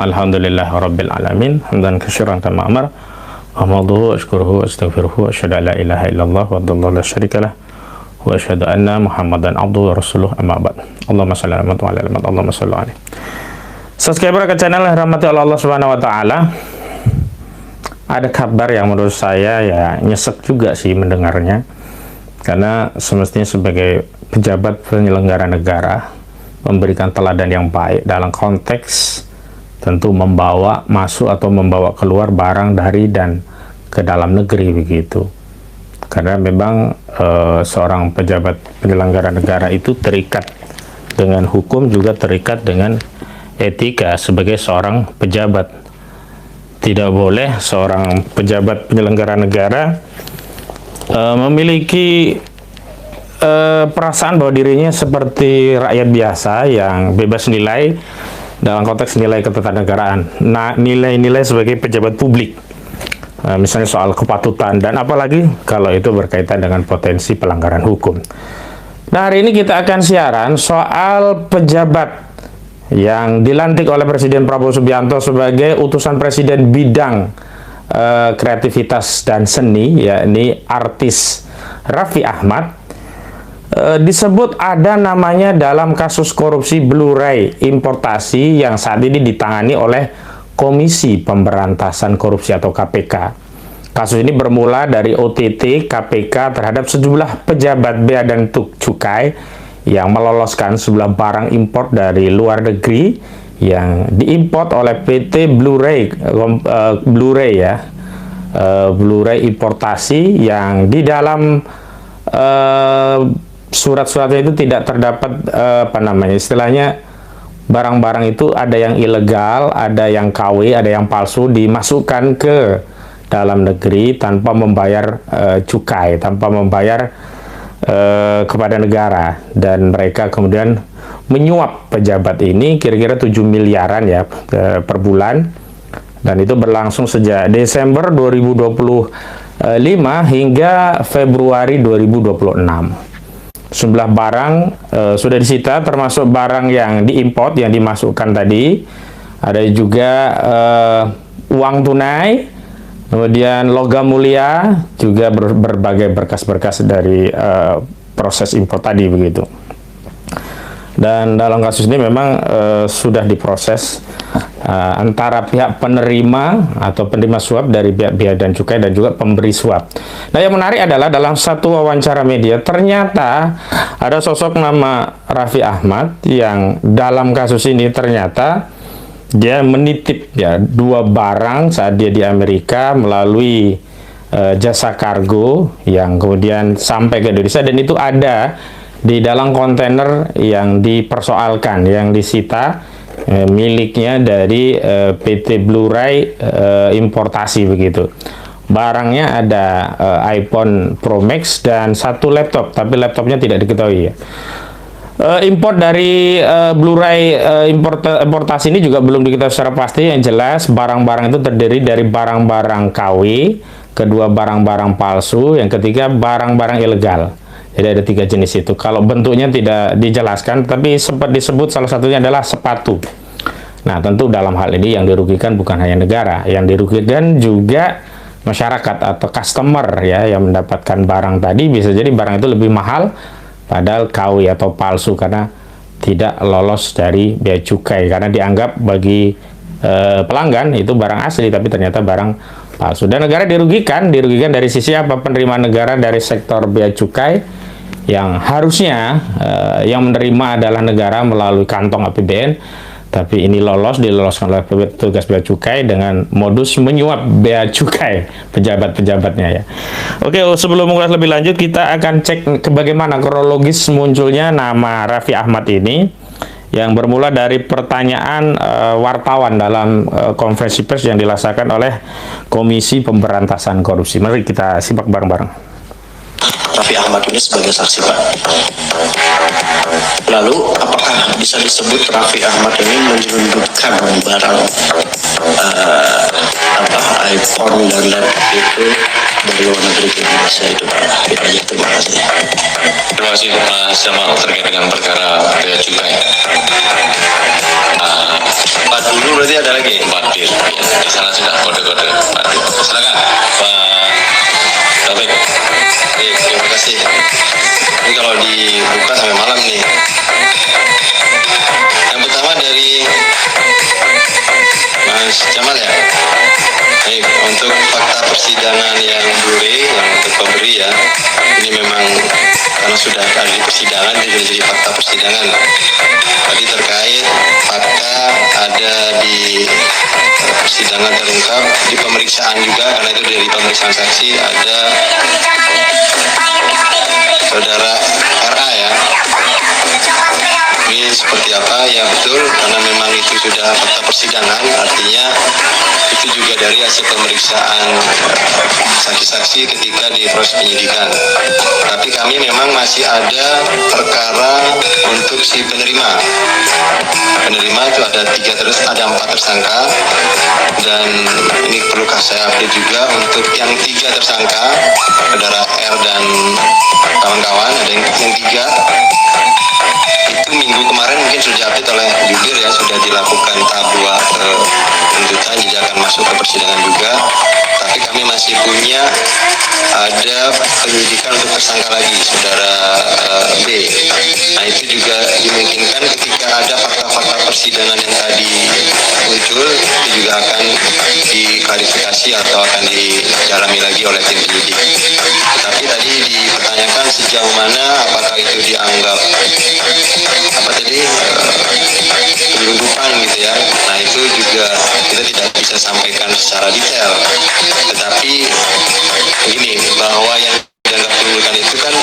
Alhamdulillahirabbil alamin, hamdan katsiran kama amara, ahmaduhu wa ashkuruhu wa astaghfiruhu wa asyhadu an la ilaha illallah wa la syarikalah wa asyhadu anna Muhammadan abduhu wa rasuluh, amma ba'd. Allahumma shalli ala Muhammad wa ala ali Muhammad, Allahumma shalli alaihi. Subscriber ke channel rahmati Allah Subhanahu wa taala. Ada kabar yang menurut saya ya nyesek juga sih mendengarnya. Karena semestinya sebagai pejabat penyelenggara negara memberikan teladan yang baik dalam konteks tentu membawa masuk atau membawa keluar barang dari dan ke dalam negeri begitu. Karena memang seorang pejabat penyelenggara negara itu terikat dengan hukum, juga terikat dengan etika sebagai seorang pejabat. Tidak boleh seorang pejabat penyelenggara negara memiliki perasaan bahwa dirinya seperti rakyat biasa yang bebas nilai dalam konteks nilai ketatanegaraan. Nah, nilai-nilai sebagai pejabat publik, misalnya soal kepatutan, dan apalagi kalau itu berkaitan dengan potensi pelanggaran hukum. Nah, hari ini kita akan siaran soal pejabat yang dilantik oleh Presiden Prabowo Subianto sebagai utusan Presiden bidang kreativitas dan seni, yakni artis Raffi Ahmad. Disebut ada namanya dalam kasus korupsi Blu-ray importasi yang saat ini ditangani oleh Komisi Pemberantasan Korupsi atau KPK. Kasus ini bermula dari OTT KPK terhadap sejumlah pejabat bea dan cukai yang meloloskan sebuah barang impor dari luar negeri yang diimport oleh PT Blu-ray Blu-ray importasi yang di dalam surat-suratnya itu tidak terdapat istilahnya barang-barang itu ada yang ilegal, ada yang KW, ada yang palsu, dimasukkan ke dalam negeri tanpa membayar cukai, tanpa membayar kepada negara, dan mereka kemudian menyuap pejabat ini kira-kira 7 miliaran ya per bulan, dan itu berlangsung sejak Desember 2025 hingga Februari 2026. Sejumlah barang sudah disita, termasuk barang yang diimport, yang dimasukkan tadi. Ada juga uang tunai, kemudian logam mulia, juga berbagai berkas-berkas dari proses impor tadi begitu. Dan dalam kasus ini memang sudah diproses antara pihak penerima atau penerima suap dari pihak bea dan cukai dan juga pemberi suap. Nah, yang menarik adalah dalam satu wawancara media ternyata ada sosok nama Raffi Ahmad yang dalam kasus ini ternyata dia menitip ya 2 barang saat dia di Amerika melalui jasa kargo yang kemudian sampai ke Indonesia, dan itu ada di dalam kontainer yang dipersoalkan, yang disita miliknya dari PT Blu-ray importasi begitu. Barangnya ada iPhone Pro Max dan 1 laptop, tapi laptopnya tidak diketahui ya. Import dari Blu-ray importasi ini juga belum diketahui secara pasti. Yang jelas barang-barang itu terdiri dari barang-barang KW, kedua barang-barang palsu, yang ketiga barang-barang ilegal. Jadi ada 3 jenis itu. Kalau bentuknya tidak dijelaskan, tapi sempat disebut salah satunya adalah sepatu. Nah, tentu dalam hal ini yang dirugikan bukan hanya negara, yang dirugikan juga masyarakat atau customer ya, yang mendapatkan barang tadi. Bisa jadi barang itu lebih mahal padahal KW atau palsu karena tidak lolos dari bea cukai, karena dianggap bagi pelanggan itu barang asli tapi ternyata barang palsu. Dan negara dirugikan dari sisi apa? Penerimaan negara dari sektor bea cukai yang harusnya yang menerima adalah negara melalui kantong APBN, tapi ini diloloskan oleh petugas bea cukai dengan modus menyuap bea cukai pejabat-pejabatnya ya. Oke, sebelum mengulas lebih lanjut, kita akan cek ke bagaimana kronologis munculnya nama Raffi Ahmad ini, yang bermula dari pertanyaan wartawan dalam konferensi pers yang dilaksanakan oleh Komisi Pemberantasan Korupsi. Mari kita simak bareng-bareng. Raffi Ahmad ini sebagai saksi, Pak. Lalu apakah bisa disebut Raffi Ahmad ini menyelundupkan barang iPhone dan laptop itu dari luar negeri ke Indonesia itu, Pak? Itu aja, terima kasih. Terima kasih Mas Jamal terkait dengan perkara bea cukai. Pak dulu berarti ada lagi? Pak Dir, ya, di sana sudah kode-kode. Pak Dir, silakan Pak Taufik. Baik, terima kasih. Ini kalau dibuka sampai malam nih. Yang pertama dari Mas Jamal ya. Baik, untuk fakta persidangan yang Blu-ray, yang untuk pemberi ya, ini memang karena sudah ada di persidangan, jadi fakta persidangan. Tadi terkait fakta ada di persidangan terungkap, di pemeriksaan juga, karena itu dari pemeriksaan saksi ada saudara RA ya. Ini seperti apa? Ya betul, karena memang itu sudah fakta persidangan, artinya itu juga dari hasil pemeriksaan saksi-saksi ketika di proses penyidikan. Tapi kami memang masih ada perkara untuk si penerima. Penerima itu ada 4 tersangka, dan ini perlu saya update juga untuk yang 3 tersangka, saudara R dan kawan-kawan, ada yang 3 itu minggu kemarin mungkin sudah update oleh jubir ya, sudah dilakukan tahap 2 tuntutan, jadi akan masuk ke persidangan juga. Tapi kami masih punya ada penyidikan untuk tersangka lagi, saudara B. Nah itu juga dimungkinkan ketika ada fakta-fakta persidangan yang tadi muncul, itu juga akan diklarifikasi atau akan didalami lagi oleh tim penyidik. Tapi tadi dipertanyakan sejauh mana apakah itu dianggap penyelundupan gitu ya. Nah itu juga kita tidak bisa sampaikan secara detail, tetapi begini, bahwa yang dianggap penyelundupan itu kan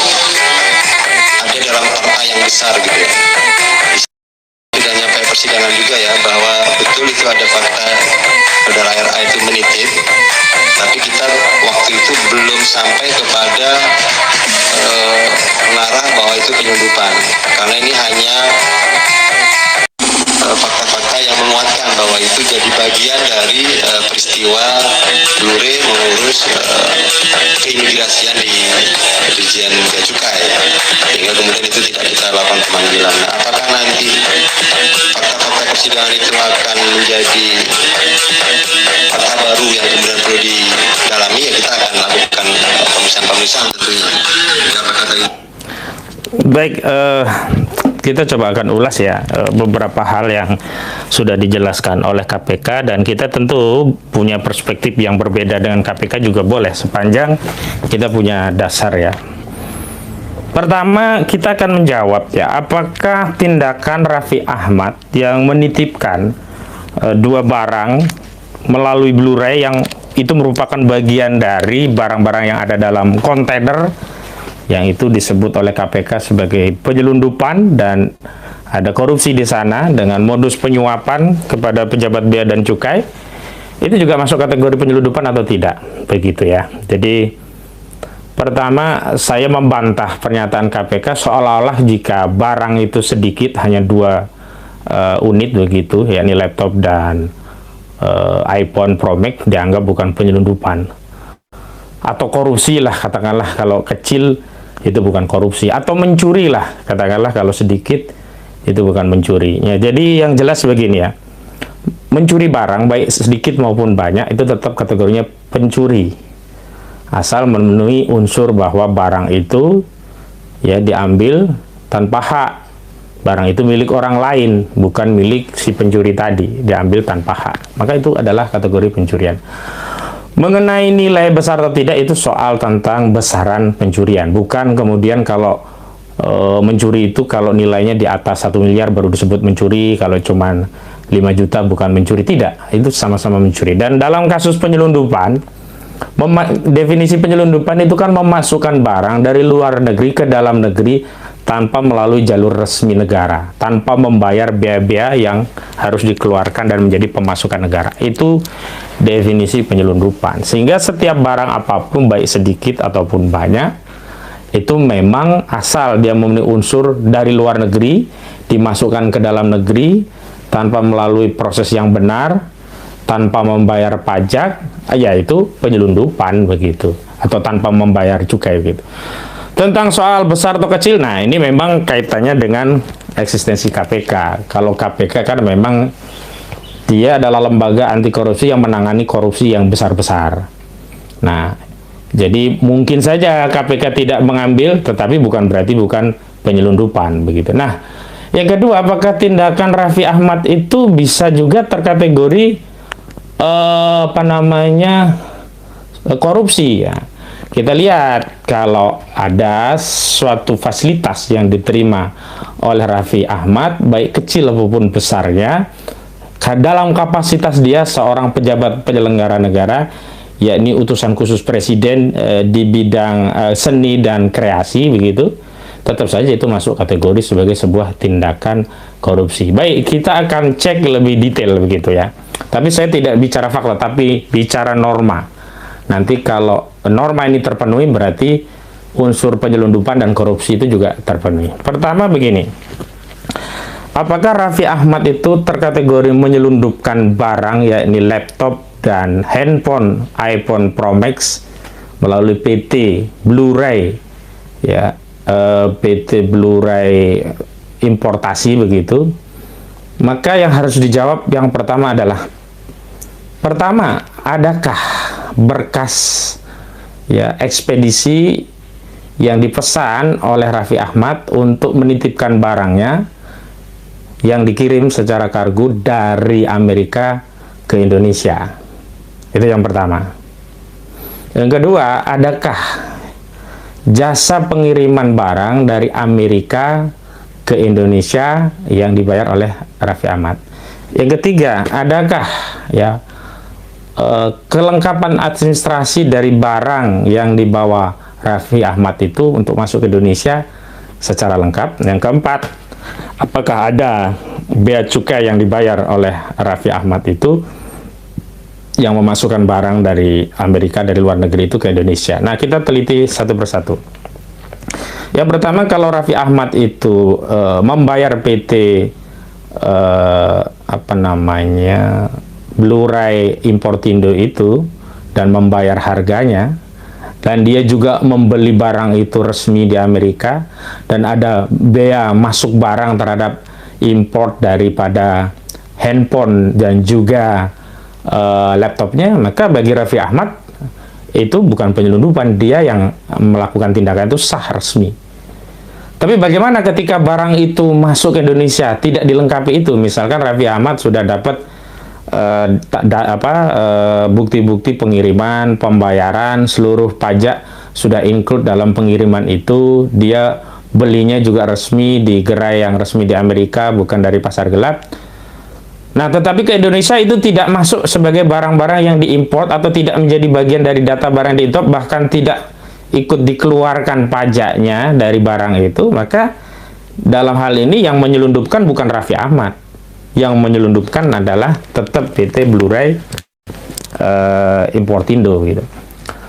ada dalam fakta yang besar gitu ya. Sudah nyampe persidangan juga ya, bahwa betul itu ada fakta saudara RA itu menitip, tapi kita waktu itu belum sampai kepada mengarah bahwa itu penyelundupan, karena ini hanya fakta-fakta yang menguatkan bahwa itu jadi bagian dari peristiwa Blu-ray mengurus keimigrasian di Dirjen Bea Cukai, sehingga kemudian itu tidak kita lakukan pemanggilan. Nah, apakah nanti fakta-fakta persidangan itu akan menjadi fakta baru yang kemudian perlu didalami, ya kita akan lakukan pemeriksaan tentunya. Apakah tadi? Baik, kita coba akan ulas ya beberapa hal yang sudah dijelaskan oleh KPK, dan kita tentu punya perspektif yang berbeda dengan KPK juga boleh, sepanjang kita punya dasar ya. Pertama, kita akan menjawab ya, apakah tindakan Raffi Ahmad yang menitipkan 2 barang melalui Blu-ray yang itu merupakan bagian dari barang-barang yang ada dalam kontainer yang itu disebut oleh KPK sebagai penyelundupan, dan ada korupsi di sana dengan modus penyuapan kepada pejabat bea dan cukai, itu juga masuk kategori penyelundupan atau tidak, begitu ya. Jadi pertama, saya membantah pernyataan KPK seolah-olah jika barang itu sedikit, hanya 2 unit begitu, yakni laptop dan iPhone Pro Max, dianggap bukan penyelundupan atau korupsi lah, katakanlah kalau kecil itu bukan korupsi, atau mencuri lah, katakanlah kalau sedikit itu bukan mencuri. Ya, jadi yang jelas begini ya, mencuri barang baik sedikit maupun banyak itu tetap kategorinya pencuri, asal memenuhi unsur bahwa barang itu ya diambil tanpa hak. Barang itu milik orang lain, bukan milik si pencuri tadi, diambil tanpa hak, maka itu adalah kategori pencurian. Mengenai nilai besar atau tidak, itu soal tentang besaran pencurian, bukan kemudian kalau mencuri itu kalau nilainya di atas 1 miliar baru disebut mencuri, kalau cuman 5 juta bukan mencuri, tidak, itu sama-sama mencuri. Dan dalam kasus penyelundupan, definisi penyelundupan itu kan memasukkan barang dari luar negeri ke dalam negeri tanpa melalui jalur resmi negara, tanpa membayar biaya-biaya yang harus dikeluarkan dan menjadi pemasukan negara. Itu definisi penyelundupan. Sehingga setiap barang apapun, baik sedikit ataupun banyak, itu memang asal dia memenuhi unsur dari luar negeri, dimasukkan ke dalam negeri tanpa melalui proses yang benar, tanpa membayar pajak, yaitu penyelundupan begitu, atau tanpa membayar cukai begitu. Tentang soal besar atau kecil, nah ini memang kaitannya dengan eksistensi KPK. Kalau KPK kan memang dia adalah lembaga anti korupsi yang menangani korupsi yang besar-besar. Nah, jadi mungkin saja KPK tidak mengambil, tetapi bukan berarti bukan penyelundupan begitu. Nah, yang kedua, apakah tindakan Raffi Ahmad itu bisa juga terkategori korupsi ya? Kita lihat kalau ada suatu fasilitas yang diterima oleh Raffi Ahmad, baik kecil maupun besarnya, dalam kapasitas dia seorang pejabat penyelenggara negara, yakni utusan khusus presiden di bidang seni dan kreasi begitu, tetap saja itu masuk kategori sebagai sebuah tindakan korupsi. Baik, kita akan cek lebih detail begitu ya. Tapi saya tidak bicara fakta, tapi bicara norma. Nanti kalau norma ini terpenuhi, berarti unsur penyelundupan dan korupsi itu juga terpenuhi. Pertama begini, apakah Raffi Ahmad itu terkategori menyelundupkan barang, yakni laptop dan handphone iPhone Pro Max melalui PT Blu-ray ya, PT Blu-ray importasi begitu? Maka yang harus dijawab yang pertama adalah, pertama, adakah berkas ya ekspedisi yang dipesan oleh Raffi Ahmad untuk menitipkan barangnya yang dikirim secara kargo dari Amerika ke Indonesia? Itu yang pertama. Yang kedua, adakah jasa pengiriman barang dari Amerika ke Indonesia yang dibayar oleh Raffi Ahmad? Yang ketiga, adakah ya kelengkapan administrasi dari barang yang dibawa Raffi Ahmad itu untuk masuk ke Indonesia secara lengkap? Yang keempat, apakah ada bea cukai yang dibayar oleh Raffi Ahmad itu yang memasukkan barang dari Amerika, dari luar negeri itu ke Indonesia? Nah, kita teliti satu persatu. Yang pertama, kalau Raffi Ahmad itu membayar PT Blu-ray Importindo itu dan membayar harganya, dan dia juga membeli barang itu resmi di Amerika, dan ada bea masuk barang terhadap import daripada handphone dan juga laptopnya, maka bagi Raffi Ahmad itu bukan penyelundupan, dia yang melakukan tindakan itu sah resmi. Tapi bagaimana ketika barang itu masuk ke Indonesia tidak dilengkapi itu? Misalkan Raffi Ahmad sudah dapat bukti-bukti pengiriman, pembayaran, seluruh pajak sudah include dalam pengiriman itu, dia belinya juga resmi di gerai yang resmi di Amerika, bukan dari pasar gelap. Nah, tetapi ke Indonesia itu tidak masuk sebagai barang-barang yang diimport atau tidak menjadi bagian dari data barang diimport, bahkan tidak ikut dikeluarkan pajaknya dari barang itu, maka dalam hal ini yang menyelundupkan bukan Raffi Ahmad. Yang menyelundupkan adalah tetap PT Blu-ray Importindo gitu.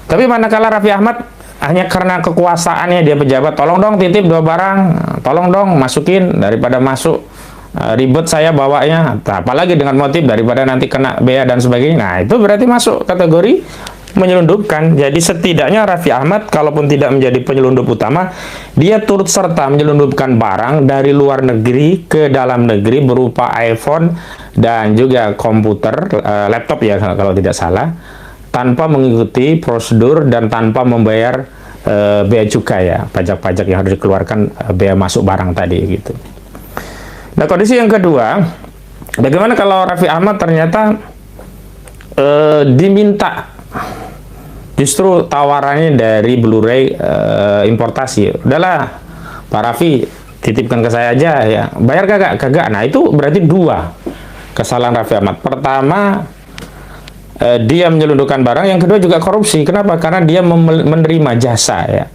Tapi manakala Raffi Ahmad hanya karena kekuasaannya, dia pejabat, tolong dong titip 2 barang, tolong dong masukin, daripada masuk ribet saya bawanya, apalagi dengan motif daripada nanti kena bea dan sebagainya. Nah, itu berarti masuk kategori menyelundupkan. Jadi setidaknya Raffi Ahmad kalaupun tidak menjadi penyelundup utama, dia turut serta menyelundupkan barang dari luar negeri ke dalam negeri berupa iPhone dan juga komputer, laptop ya kalau tidak salah, tanpa mengikuti prosedur dan tanpa membayar bea cukai ya, pajak-pajak yang harus dikeluarkan bea masuk barang tadi gitu. Nah, kondisi yang kedua, bagaimana kalau Raffi Ahmad ternyata diminta justru tawarannya dari Blu-ray importasi, udahlah Pak Raffi titipkan ke saya aja ya, bayar kagak. Nah, itu berarti 2 kesalahan Raffi Ahmad. Pertama, dia menyelundupkan barang, yang kedua juga korupsi. Kenapa? Karena dia menerima jasa ya,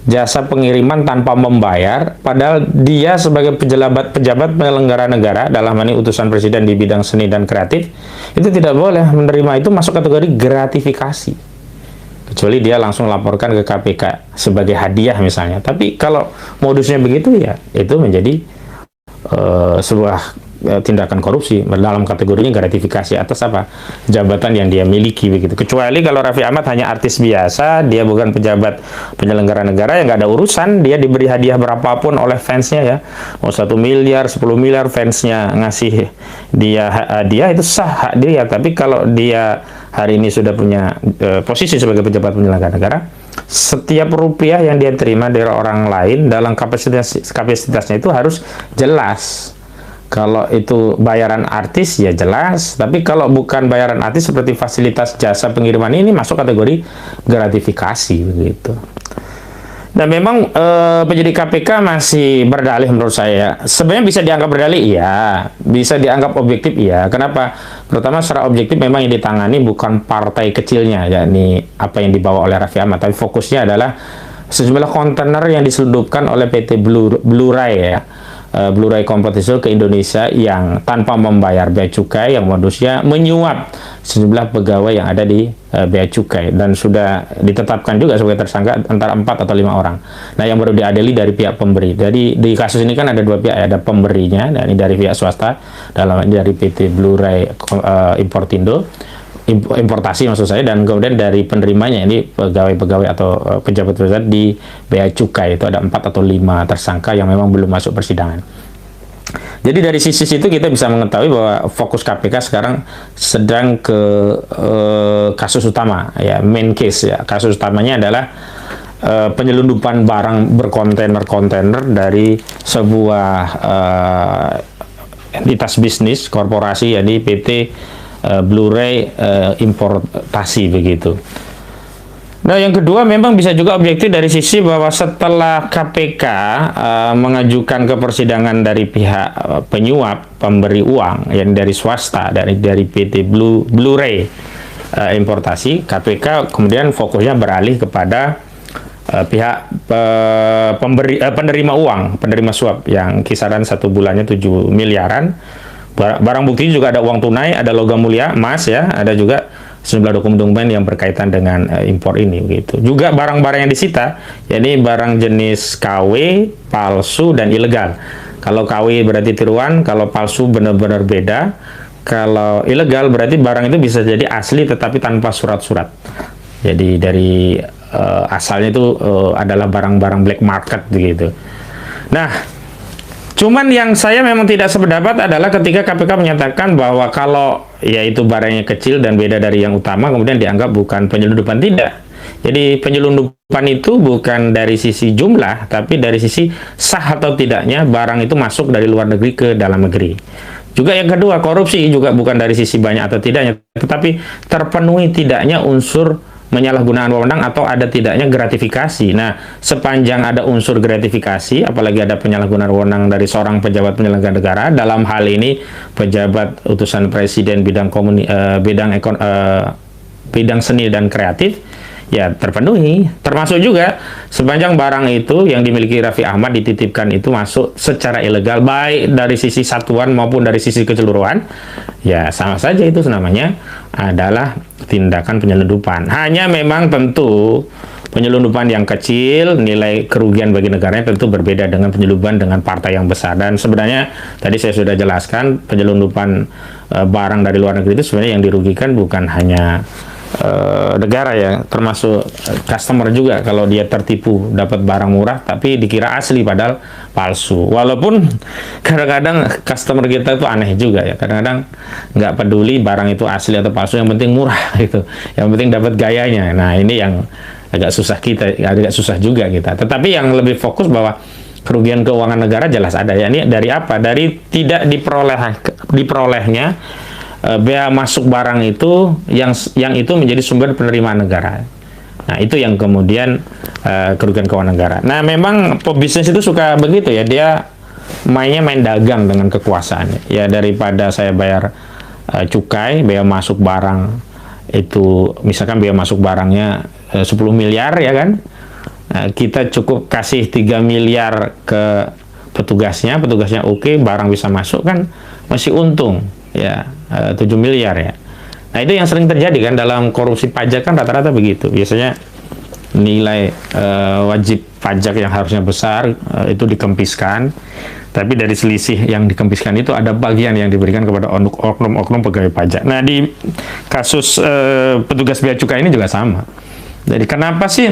jasa pengiriman tanpa membayar, padahal dia sebagai pejabat penyelenggara negara, dalam hal ini utusan presiden di bidang seni dan kreatif, itu tidak boleh menerima, itu masuk kategori gratifikasi, kecuali dia langsung laporkan ke KPK sebagai hadiah misalnya. Tapi kalau modusnya begitu ya, itu menjadi sebuah tindakan korupsi dalam kategorinya gratifikasi atas apa jabatan yang dia miliki begitu. Kecuali kalau Raffi Ahmad hanya artis biasa, dia bukan pejabat penyelenggara negara, yang nggak ada urusan, dia diberi hadiah berapapun oleh fansnya ya, mau 1 miliar, 10 miliar fansnya ngasih dia hadiah, itu sah hak dia. Tapi kalau dia hari ini sudah punya posisi sebagai pejabat penyelenggara negara, setiap rupiah yang dia terima dari orang lain dalam kapasitasnya itu harus jelas. Kalau itu bayaran artis ya jelas, tapi kalau bukan bayaran artis seperti fasilitas jasa pengiriman ini masuk kategori gratifikasi begitu. Dan memang penyidik KPK masih berdalih menurut saya. Sebenarnya bisa dianggap berdalih, iya. Bisa dianggap objektif, iya. Kenapa? Pertama, secara objektif memang yang ditangani bukan partai kecilnya, yakni apa yang dibawa oleh Raffi Ahmad, tapi fokusnya adalah sejumlah kontainer yang diselundupkan oleh PT Blu-ray ya. Blu-ray kompetitor ke Indonesia yang tanpa membayar bea cukai, yang modusnya menyuap sejumlah pegawai yang ada di bea cukai, dan sudah ditetapkan juga sebagai tersangka antara 4 atau 5 orang. Nah, yang baru diadili dari pihak pemberi. Jadi di kasus ini kan ada 2 pihak, ada pemberinya, dan ini dari pihak swasta, dalam ini dari PT Blu-ray Importindo, importasi maksud saya, dan kemudian dari penerimanya ini pegawai-pegawai atau pejabat-pejabat di bea cukai. Itu ada 4 atau 5 tersangka yang memang belum masuk persidangan. Jadi dari sisi itu kita bisa mengetahui bahwa fokus KPK sekarang sedang ke kasus utama ya, main case ya. Kasus utamanya adalah penyelundupan barang berkontainer-kontainer dari sebuah entitas bisnis korporasi, yakni PT Blu-ray importasi begitu. Nah, yang kedua memang bisa juga objektif dari sisi bahwa setelah KPK mengajukan ke persidangan dari pihak penyuap pemberi uang yang dari swasta, dari PT Blu-ray importasi, KPK kemudian fokusnya beralih kepada pihak penerima uang, penerima suap yang kisaran 1 bulannya 7 miliaran. Barang bukti juga ada uang tunai, ada logam mulia, emas ya, ada juga sejumlah dokumen-dokumen yang berkaitan dengan impor ini begitu. Juga barang-barang yang disita, yakni barang jenis KW, palsu dan ilegal. Kalau KW berarti tiruan, kalau palsu benar-benar beda. Kalau ilegal berarti barang itu bisa jadi asli tetapi tanpa surat-surat. Jadi dari asalnya itu adalah barang-barang black market begitu. Nah, cuman yang saya memang tidak sependapat adalah ketika KPK menyatakan bahwa kalau yaitu barangnya kecil dan beda dari yang utama, kemudian dianggap bukan penyelundupan. Tidak. Jadi penyelundupan itu bukan dari sisi jumlah, tapi dari sisi sah atau tidaknya barang itu masuk dari luar negeri ke dalam negeri. Juga yang kedua, korupsi juga bukan dari sisi banyak atau tidaknya, tetapi terpenuhi tidaknya unsur menyalahgunaan wewenang atau ada tidaknya gratifikasi. Nah, sepanjang ada unsur gratifikasi, apalagi ada penyalahgunaan wewenang dari seorang pejabat penyelenggara negara, dalam hal ini pejabat utusan presiden bidang bidang seni dan kreatif, ya terpenuhi. Termasuk juga sepanjang barang itu yang dimiliki Raffi Ahmad dititipkan itu masuk secara ilegal, baik dari sisi satuan maupun dari sisi keseluruhan, ya sama saja itu namanya adalah tindakan penyelundupan. Hanya memang tentu penyelundupan yang kecil, nilai kerugian bagi negaranya tentu berbeda dengan penyelundupan dengan partai yang besar. Dan sebenarnya tadi saya sudah jelaskan, penyelundupan barang dari luar negeri itu sebenarnya yang dirugikan bukan hanya negara ya, termasuk customer juga. Kalau dia tertipu dapat barang murah tapi dikira asli padahal palsu. Walaupun kadang-kadang customer kita itu aneh juga ya, kadang-kadang nggak peduli barang itu asli atau palsu, yang penting murah gitu, yang penting dapat gayanya. Nah, ini yang agak susah juga kita. Tetapi yang lebih fokus bahwa kerugian keuangan negara jelas ada ya. Ini dari apa? Dari tidak diperolehnya bea masuk barang itu yang itu menjadi sumber penerimaan negara. Nah, itu yang kemudian kerugian keuangan negara. Nah, memang pebisnis itu suka begitu ya, dia main dagang dengan kekuasaan. Ya, daripada saya bayar cukai, bea masuk barang itu, misalkan bea masuk barangnya 10 miliar ya kan, kita cukup kasih 3 miliar ke petugasnya oke, barang bisa masuk kan, masih untung ya 7 miliar ya. Nah, itu yang sering terjadi kan dalam korupsi pajak kan, rata-rata begitu. Biasanya nilai wajib pajak yang harusnya besar itu dikempiskan Tapi dari selisih yang dikempiskan itu ada bagian yang diberikan kepada oknum-oknum pegawai pajak. Nah, di kasus petugas bea cukai ini juga sama. Jadi kenapa sih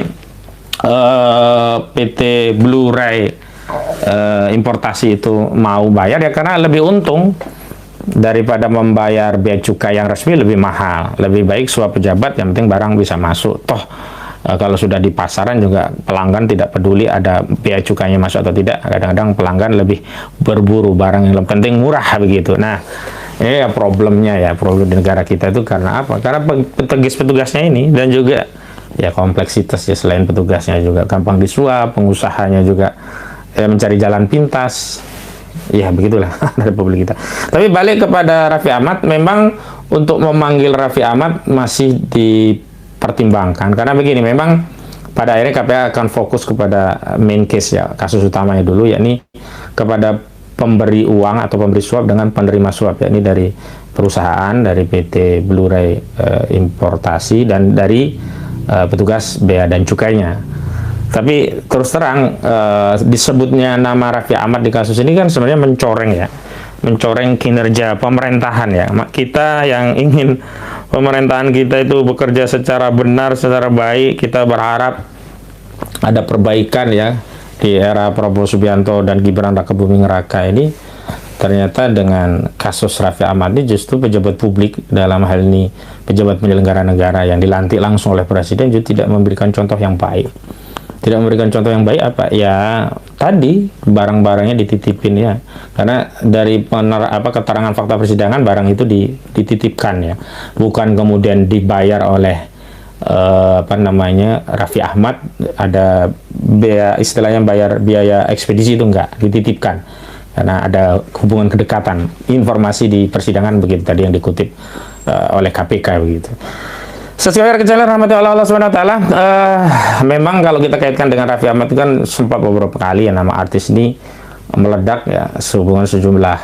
PT Blu-ray importasi itu mau bayar? Ya karena lebih untung daripada membayar bea cukai yang resmi, lebih mahal. Lebih baik suap pejabat, yang penting barang bisa masuk. Toh kalau sudah di pasaran juga pelanggan tidak peduli ada bea cukainya masuk atau tidak. Kadang-kadang pelanggan lebih berburu barang yang lebih penting murah begitu. Nah, ini ya problemnya ya, problem di negara kita itu karena apa? Karena petugas-petugasnya ini, dan juga ya kompleksitas ya, selain petugasnya juga gampang disuap, pengusahanya juga mencari jalan pintas. Ya begitulah Republik kita. Tapi balik kepada Raffi Ahmad, memang untuk memanggil Raffi Ahmad masih dipertimbangkan karena begini, memang pada akhirnya KPK akan fokus kepada main case ya, kasus utamanya dulu, yakni kepada pemberi uang atau pemberi suap dengan penerima suap, yakni dari perusahaan, dari PT Blu-ray importasi, dan dari petugas bea dan cukainya. Tapi terus terang disebutnya nama Raffi Ahmad di kasus ini kan sebenarnya mencoreng ya, mencoreng kinerja pemerintahan ya. Kita yang ingin pemerintahan kita itu bekerja secara benar, secara baik, kita berharap ada perbaikan ya di era Prabowo Subianto dan Gibran Rakabuming Raka ini. Ternyata dengan kasus Raffi Ahmad ini justru pejabat publik, dalam hal ini pejabat penyelenggara negara yang dilantik langsung oleh Presiden, juga tidak memberikan contoh yang baik. Tidak memberikan contoh yang baik apa? Ya tadi barang-barangnya dititipin ya. Karena dari keterangan fakta persidangan, barang itu dititipkan ya. Bukan kemudian dibayar oleh Raffi Ahmad, ada biaya, istilahnya bayar biaya ekspedisi, itu enggak, dititipkan. Karena ada hubungan kedekatan. Informasi di persidangan begitu tadi yang dikutip oleh KPK begitu. Sesuai kejadian rahmatullah Allah Subhanahu wa taala, memang kalau kita kaitkan dengan Raffi Ahmad itu kan sempat beberapa kali ya nama artis ini meledak ya, sehubungan sejumlah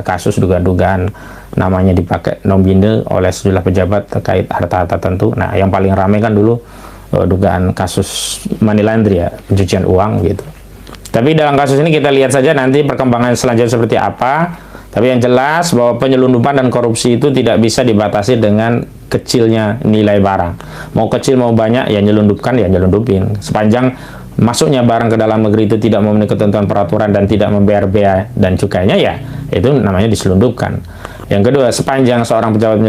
kasus dugaan-dugaan namanya dipakai nominal oleh sejumlah pejabat terkait harta-harta tertentu. Nah, yang paling ramai kan dulu dugaan kasus money laundry ya, pencucian uang gitu. Tapi dalam kasus ini kita lihat saja nanti perkembangan selanjutnya seperti apa. Tapi yang jelas bahwa penyelundupan dan korupsi itu tidak bisa dibatasi dengan kecilnya nilai barang. Mau kecil mau banyak ya nyelundupkan ya nyelundupin. Sepanjang masuknya barang ke dalam negeri itu tidak memenuhi ketentuan peraturan dan tidak membayar bea dan cukainya, ya itu namanya diselundupkan. Yang kedua, sepanjang seorang pejabat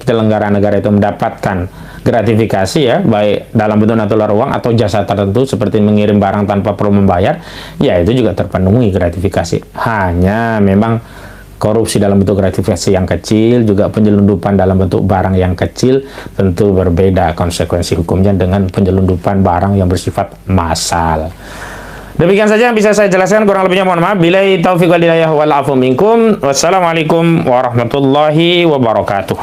penyelenggara negara itu mendapatkan gratifikasi ya, baik dalam bentuk natural uang atau jasa tertentu seperti mengirim barang tanpa perlu membayar, ya itu juga terpenuhi gratifikasi. Hanya memang korupsi dalam bentuk gratifikasi yang kecil, juga penyelundupan dalam bentuk barang yang kecil, tentu berbeda konsekuensi hukumnya dengan penyelundupan barang yang bersifat massal. Demikian saja yang bisa saya jelaskan, kurang lebihnya mohon maaf. Billahi taufiq wal hidayah wal afu minkum. Wassalamualaikum warahmatullahi wabarakatuh.